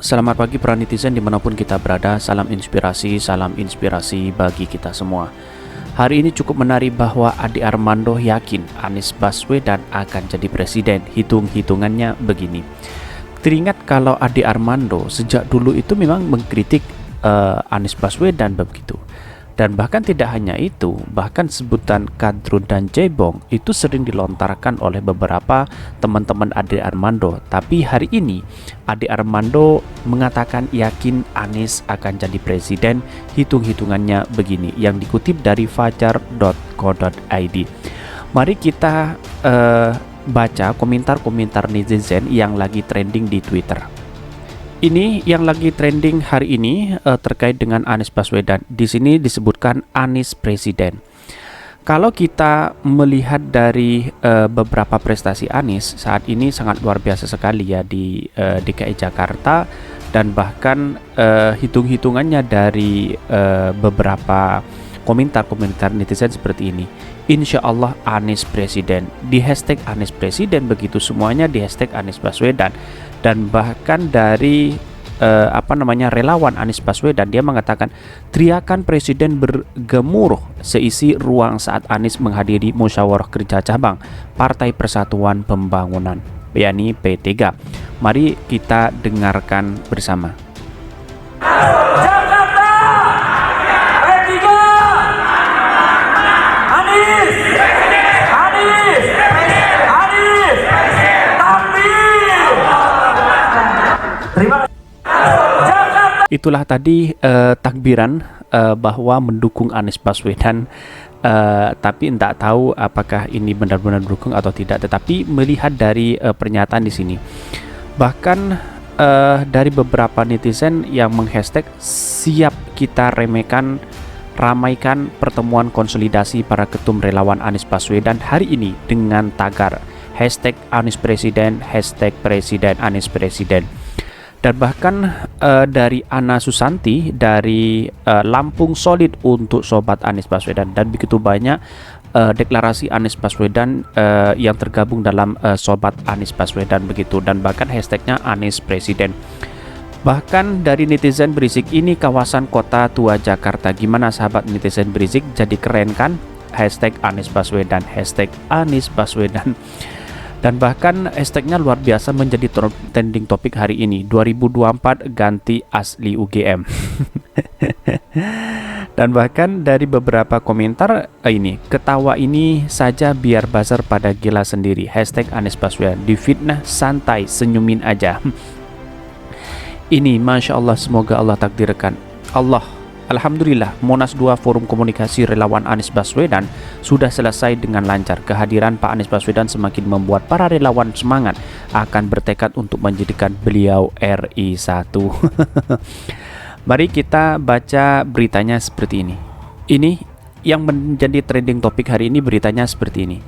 Selamat pagi para netizen dimanapun kita berada. Salam inspirasi bagi kita semua. Hari ini cukup menarik bahwa Ade Armando yakin Anies Baswedan akan jadi presiden. Hitung-hitungannya begini. Teringat kalau Ade Armando sejak dulu itu memang mengkritik Anies Baswedan begitu. Dan bahkan tidak hanya itu, bahkan sebutan kadrun dan cebong itu sering dilontarkan oleh beberapa teman-teman Ade Armando. Tapi hari ini Ade Armando mengatakan yakin Anies akan jadi presiden. Hitung-hitungannya begini, yang dikutip dari fajar.co.id. Mari kita baca komentar-komentar netizen yang lagi trending di Twitter. Ini yang lagi trending hari ini terkait dengan Anies Baswedan. Di sini disebutkan Anies presiden. Kalau kita melihat dari beberapa prestasi Anies saat ini sangat luar biasa sekali ya di DKI Jakarta, dan bahkan hitung-hitungannya dari beberapa komentar-komentar netizen seperti ini. Insya Allah Anies presiden, di hashtag Anies presiden, begitu semuanya di hashtag Anies Baswedan. Dan bahkan dari relawan Anies Baswedan, dia mengatakan teriakan presiden bergemuruh seisi ruang saat Anies menghadiri musyawarah kerja cabang Partai Persatuan Pembangunan, yakni P3. Mari kita dengarkan bersama. Itulah tadi takbiran bahwa mendukung Anies Baswedan, tapi tidak tahu apakah ini benar-benar mendukung atau tidak. Tetapi melihat dari pernyataan di sini, bahkan dari beberapa netizen yang menghashtag siap kita ramaikan pertemuan konsolidasi para ketum relawan Anies Baswedan hari ini dengan tagar hashtag Anies Presiden, hashtag Presiden Anies Presiden. Dan bahkan dari Ana Susanti dari Lampung solid untuk sobat Anies Baswedan, dan begitu banyak deklarasi Anies Baswedan yang tergabung dalam sobat Anies Baswedan begitu, dan bahkan hashtagnya Anies Presiden. Bahkan dari netizen berisik, ini kawasan kota tua Jakarta, gimana sahabat netizen berisik, jadi keren kan? Hashtag Anies Baswedan, hashtag Anies Baswedan. Dan bahkan hashtagnya luar biasa menjadi trending topik hari ini, 2024 ganti asli UGM. Dan bahkan dari beberapa komentar ini, ketawa ini saja biar buzzer pada gila sendiri, hashtag Anies Baswedan, difitnah santai senyumin aja. Ini Masya Allah, semoga Allah takdirkan. Alhamdulillah, Monas 2 Forum Komunikasi Relawan Anies Baswedan sudah selesai dengan lancar. Kehadiran Pak Anies Baswedan semakin membuat para relawan semangat akan bertekad untuk menjadikan beliau RI 1. Mari kita baca beritanya seperti ini. Ini yang menjadi trending topik hari ini, beritanya seperti ini.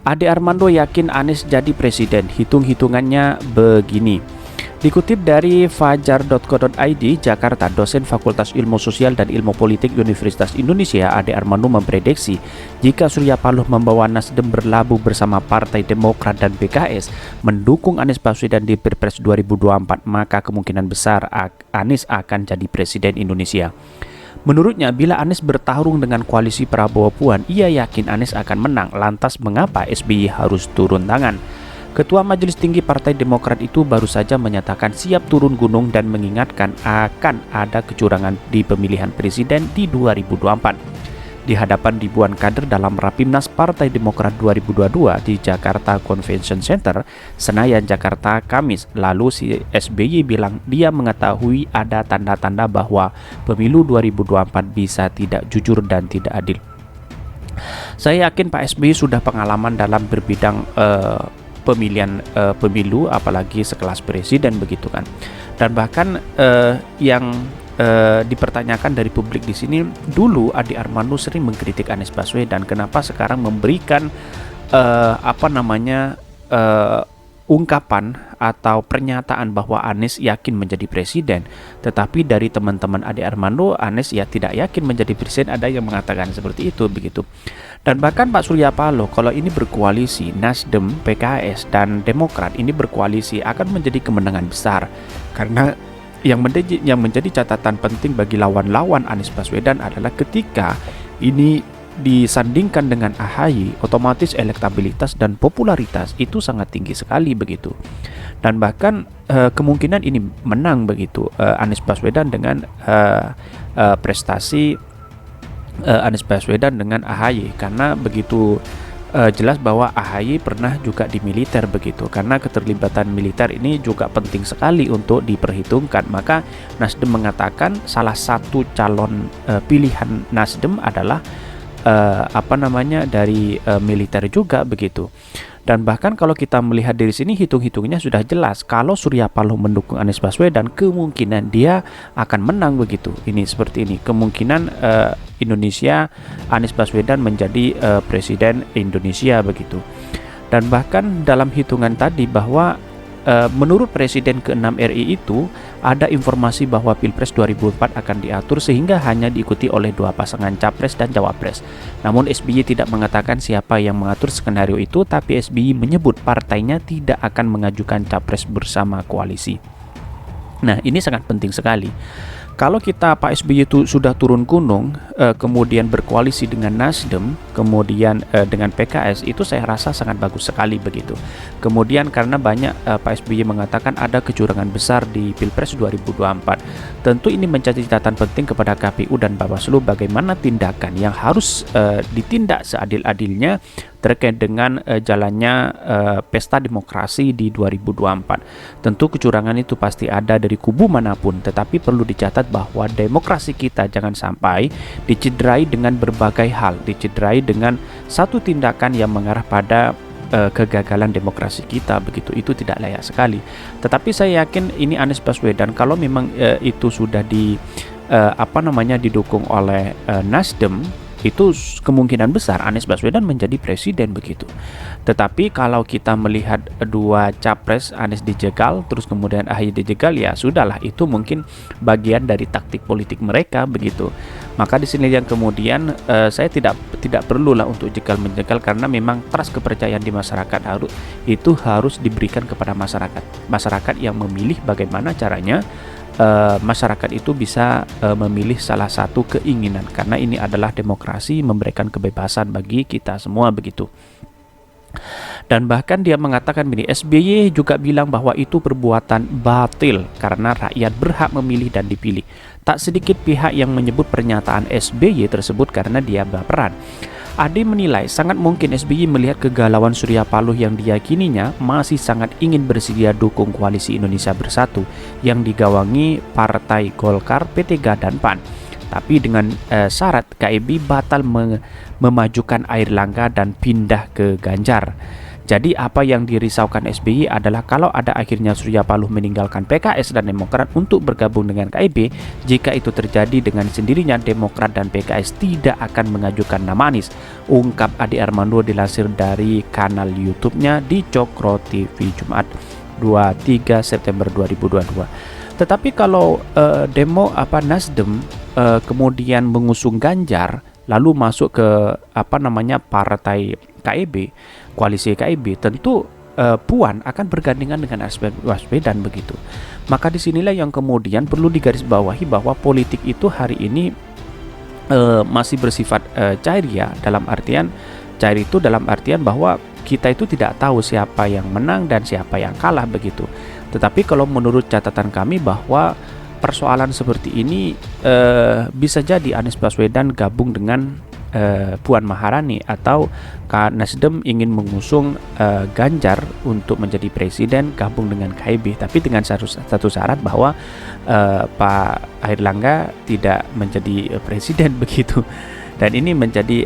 Ade Armando yakin Anies jadi presiden. Hitung-hitungannya begini. Dikutip dari fajar.co.id, Jakarta, dosen Fakultas Ilmu Sosial dan Ilmu Politik Universitas Indonesia Ade Armando memprediksi jika Surya Paloh membawa Nasdem berlabuh bersama Partai Demokrat dan PKS mendukung Anies Baswedan di Pilpres 2024, maka kemungkinan besar Anies akan jadi presiden Indonesia. Menurutnya, bila Anies bertarung dengan koalisi Prabowo Puan, ia yakin Anies akan menang. Lantas mengapa SBY harus turun tangan? Ketua Majelis Tinggi Partai Demokrat itu baru saja menyatakan siap turun gunung dan mengingatkan akan ada kecurangan di pemilihan presiden di 2024. Di hadapan ribuan kader dalam Rapimnas Partai Demokrat 2022 di Jakarta Convention Center, Senayan, Jakarta, Kamis lalu, si SBY bilang dia mengetahui ada tanda-tanda bahwa pemilu 2024 bisa tidak jujur dan tidak adil. Saya yakin Pak SBY sudah pengalaman dalam berbidang pemilihan pemilu, apalagi sekelas presiden begitu kan. Dan bahkan yang dipertanyakan dari publik di sini, dulu Ade Armando sering mengkritik Anies Baswedan, kenapa sekarang memberikan ungkapan atau pernyataan bahwa Anies yakin menjadi presiden. Tetapi dari teman-teman Ade Armando, Anies ya tidak yakin menjadi presiden, ada yang mengatakan seperti itu begitu. Dan bahkan Pak Surya Paloh, kalau ini berkoalisi, Nasdem, PKS dan Demokrat ini berkoalisi, akan menjadi kemenangan besar, karena yang menjadi catatan penting bagi lawan-lawan Anies Baswedan adalah ketika ini disandingkan dengan AHY, otomatis elektabilitas dan popularitas itu sangat tinggi sekali begitu. Dan bahkan kemungkinan ini menang begitu Anies Baswedan dengan prestasi Anies Baswedan dengan AHY, karena begitu jelas bahwa AHY pernah juga di militer begitu, karena keterlibatan militer ini juga penting sekali untuk diperhitungkan. Maka Nasdem mengatakan salah satu calon pilihan Nasdem adalah dari militer juga begitu. Dan bahkan kalau kita melihat dari sini, hitung-hitungnya sudah jelas kalau Surya Paloh mendukung Anies Baswedan, kemungkinan dia akan menang begitu. Ini seperti ini, kemungkinan Indonesia, Anies Baswedan menjadi presiden Indonesia begitu. Dan bahkan dalam hitungan tadi bahwa menurut Presiden ke-6 RI itu ada informasi bahwa Pilpres 2004 akan diatur sehingga hanya diikuti oleh 2 pasangan Capres dan Cawapres. Namun SBY tidak mengatakan siapa yang mengatur skenario itu, tapi SBY menyebut partainya tidak akan mengajukan Capres bersama koalisi. Nah, ini sangat penting sekali. Kalau kita Pak SBY itu sudah turun gunung, kemudian berkoalisi dengan Nasdem, kemudian dengan PKS, itu saya rasa sangat bagus sekali begitu. Kemudian karena banyak Pak SBY mengatakan ada kecurangan besar di Pilpres 2024, tentu ini menjadi catatan penting kepada KPU dan Bawaslu bagaimana tindakan yang harus ditindak seadil-adilnya terkait dengan jalannya pesta demokrasi di 2024. Tentu kecurangan itu pasti ada dari kubu manapun, tetapi perlu dicatat bahwa demokrasi kita jangan sampai dicederai dengan berbagai hal, dicederai dengan satu tindakan yang mengarah pada kegagalan demokrasi kita begitu. Itu tidak layak sekali. Tetapi saya yakin ini Anies Baswedan kalau memang itu sudah didukung oleh Nasdem, itu kemungkinan besar Anies Baswedan menjadi presiden begitu. Tetapi kalau kita melihat 2 capres, Anies dijegal terus kemudian AHY dijegal, ya sudahlah, itu mungkin bagian dari taktik politik mereka begitu. Maka di sini yang kemudian saya tidak perlulah untuk jegal-menjegal, karena memang trust kepercayaan di masyarakat harus diberikan kepada masyarakat yang memilih bagaimana caranya masyarakat itu bisa memilih salah satu keinginan, karena ini adalah demokrasi, memberikan kebebasan bagi kita semua begitu. Dan bahkan dia mengatakan begini, SBY juga bilang bahwa itu perbuatan batil karena rakyat berhak memilih dan dipilih. Tak sedikit pihak yang menyebut pernyataan SBY tersebut karena dia baperan. Ade menilai sangat mungkin SBY melihat kegalauan Surya Paloh yang diyakininya masih sangat ingin bersedia dukung koalisi Indonesia Bersatu yang digawangi Partai Golkar, P3 dan PAN. Tapi dengan syarat KIB batal memajukan Airlangga dan pindah ke Ganjar. Jadi apa yang dirisaukan SBY adalah kalau ada akhirnya Surya Paloh meninggalkan PKS dan Demokrat untuk bergabung dengan KIB, jika itu terjadi dengan sendirinya Demokrat dan PKS tidak akan mengajukan nama Anies, ungkap Ade Armando dilansir dari kanal YouTube-nya di Cokro TV Jumat 23 September 2022. Tetapi kalau Nasdem kemudian mengusung Ganjar lalu masuk ke partai KIB, koalisi KIB, tentu Puan akan bergandengan dengan Baswedan begitu. Maka disinilah yang kemudian perlu digarisbawahi bahwa politik itu hari ini masih bersifat cair ya, dalam artian bahwa kita itu tidak tahu siapa yang menang dan siapa yang kalah begitu. Tetapi kalau menurut catatan kami bahwa persoalan seperti ini bisa jadi Anies Baswedan gabung dengan Puan Maharani, atau Nasdem ingin mengusung Ganjar untuk menjadi presiden gabung dengan KIB, tapi dengan satu syarat bahwa Pak Airlangga tidak menjadi presiden begitu. Dan ini menjadi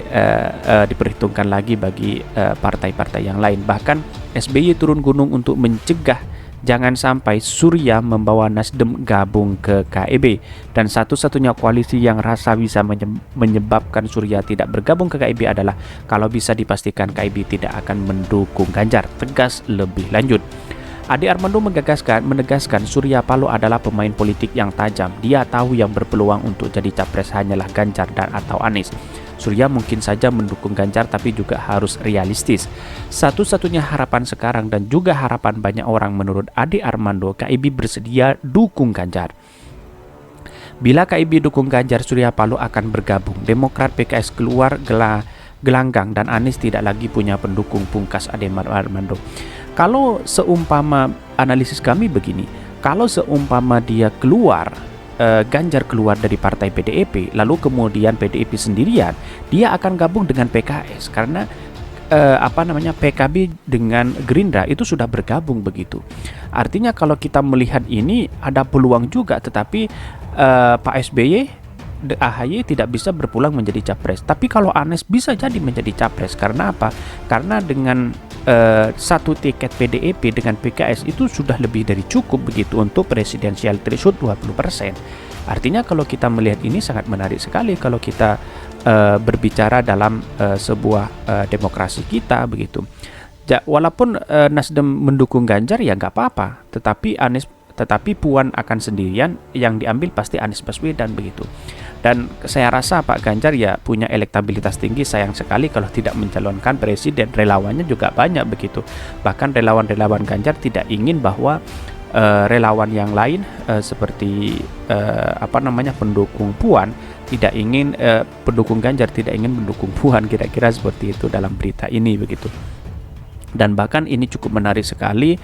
diperhitungkan lagi bagi partai-partai yang lain. Bahkan SBY turun gunung untuk mencegah jangan sampai Surya membawa Nasdem gabung ke KIB, dan satu-satunya koalisi yang rasa bisa menyebabkan Surya tidak bergabung ke KIB adalah kalau bisa dipastikan KIB tidak akan mendukung Ganjar, tegas lebih lanjut. Ade Armando menegaskan Surya Paloh adalah pemain politik yang tajam. Dia tahu yang berpeluang untuk jadi capres hanyalah Ganjar dan atau Anies. Surya mungkin saja mendukung Ganjar tapi juga harus realistis. Satu-satunya harapan sekarang dan juga harapan banyak orang menurut Ade Armando, KIB bersedia dukung Ganjar. Bila KIB dukung Ganjar, Surya Paloh akan bergabung. Demokrat PKS keluar gelanggang dan Anies tidak lagi punya pendukung, pungkas Ade Armando. Kalau seumpama analisis kami begini, kalau seumpama dia keluar, Ganjar keluar dari partai PDIP, lalu kemudian PDIP sendirian, dia akan gabung dengan PKS karena PKB dengan Gerindra itu sudah bergabung begitu. Artinya kalau kita melihat ini ada peluang juga, tetapi Pak SBY, AHY tidak bisa berpulang menjadi capres. Tapi kalau Anies bisa jadi menjadi capres, karena apa? Karena dengan satu tiket PDIP dengan PKS itu sudah lebih dari cukup begitu untuk presidensial threshold 20%. Artinya kalau kita melihat ini sangat menarik sekali kalau kita berbicara dalam sebuah demokrasi kita begitu. Walaupun Nasdem mendukung Ganjar ya nggak apa-apa, tetapi Puan akan sendirian, yang diambil pasti Anies Baswedan begitu. Dan saya rasa Pak Ganjar ya punya elektabilitas tinggi, sayang sekali kalau tidak mencalonkan presiden. Relawannya juga banyak begitu. Bahkan relawan-relawan Ganjar tidak ingin bahwa relawan yang lain seperti pendukung Puan tidak ingin pendukung Ganjar tidak ingin mendukung Puan, kira-kira seperti itu dalam berita ini begitu. Dan bahkan ini cukup menarik sekali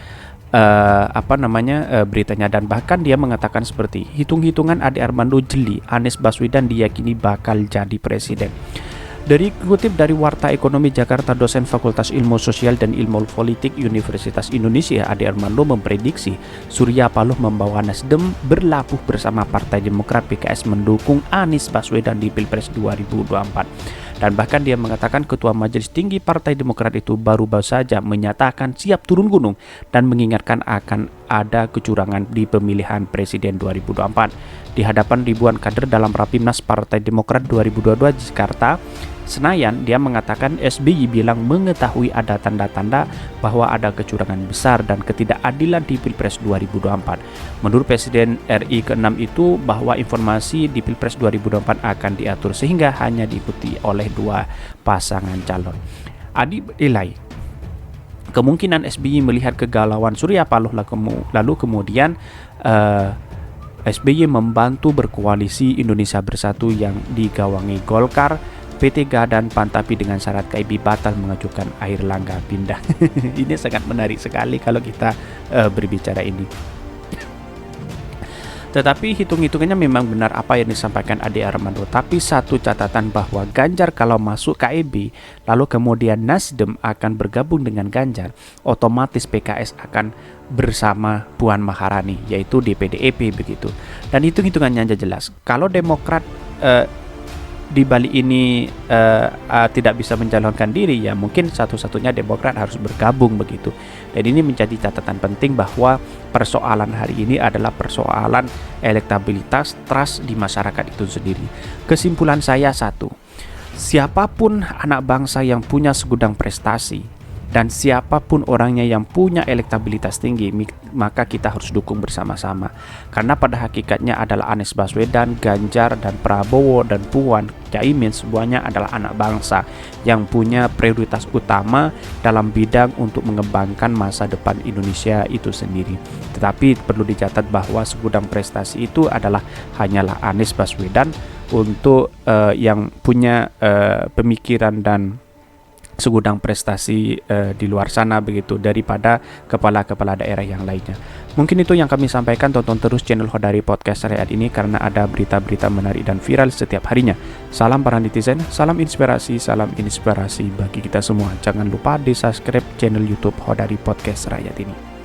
beritanya, dan bahkan dia mengatakan seperti hitung-hitungan Ade Armando jeli, Anies Baswedan diyakini bakal jadi presiden. Dari kutip dari Warta Ekonomi Jakarta, dosen Fakultas Ilmu Sosial dan Ilmu Politik Universitas Indonesia Ade Armando memprediksi Surya Paloh membawa Nasdem berlabuh bersama Partai Demokrat PKS mendukung Anies Baswedan di Pilpres 2024. Dan bahkan dia mengatakan Ketua Majelis Tinggi Partai Demokrat itu baru saja menyatakan siap turun gunung dan mengingatkan akan ada kecurangan di pemilihan Presiden 2024. Di hadapan ribuan kader dalam Rapimnas Partai Demokrat 2022 di Jakarta, Senayan, dia mengatakan SBY bilang mengetahui ada tanda-tanda bahwa ada kecurangan besar dan ketidakadilan di Pilpres 2024. Menurut Presiden RI ke-6 itu bahwa informasi di Pilpres 2024 akan diatur sehingga hanya diikuti oleh dua pasangan calon. Adi menilai kemungkinan SBY melihat kegalauan Surya Paloh lalu kemudian SBY membantu berkoalisi Indonesia Bersatu yang digawangi Golkar, P3 dan PAN, tapi dengan syarat KIB batal mengajukan Airlangga pindah. Ini sangat menarik sekali kalau kita berbicara ini. Tetapi hitung-hitungannya memang benar apa yang disampaikan Ade Armando. Tapi satu catatan bahwa Ganjar kalau masuk KIB, lalu kemudian Nasdem akan bergabung dengan Ganjar, otomatis PKS akan bersama Puan Maharani, yaitu di PDIP begitu. Dan hitung-hitungannya aja jelas. Kalau Demokrat di balik ini tidak bisa mencalonkan diri, ya mungkin satu-satunya Demokrat harus bergabung begitu. Dan ini menjadi catatan penting bahwa persoalan hari ini adalah persoalan elektabilitas, trust di masyarakat itu sendiri. Kesimpulan saya satu, siapapun anak bangsa yang punya segudang prestasi dan siapapun orangnya yang punya elektabilitas tinggi, maka kita harus dukung bersama-sama. Karena pada hakikatnya adalah Anies Baswedan, Ganjar, dan Prabowo, dan Puan, Caimin, semuanya adalah anak bangsa yang punya prioritas utama dalam bidang untuk mengembangkan masa depan Indonesia itu sendiri. Tetapi perlu dicatat bahwa segudang prestasi itu adalah hanyalah Anies Baswedan untuk yang punya pemikiran dan segudang prestasi di luar sana begitu daripada kepala-kepala daerah yang lainnya. Mungkin itu yang kami sampaikan. Tonton terus channel Khodari Podcast Rakyat ini karena ada berita-berita menarik dan viral setiap harinya. Salam para netizen, salam inspirasi bagi kita semua. Jangan lupa di subscribe channel YouTube Khodari Podcast Rakyat ini.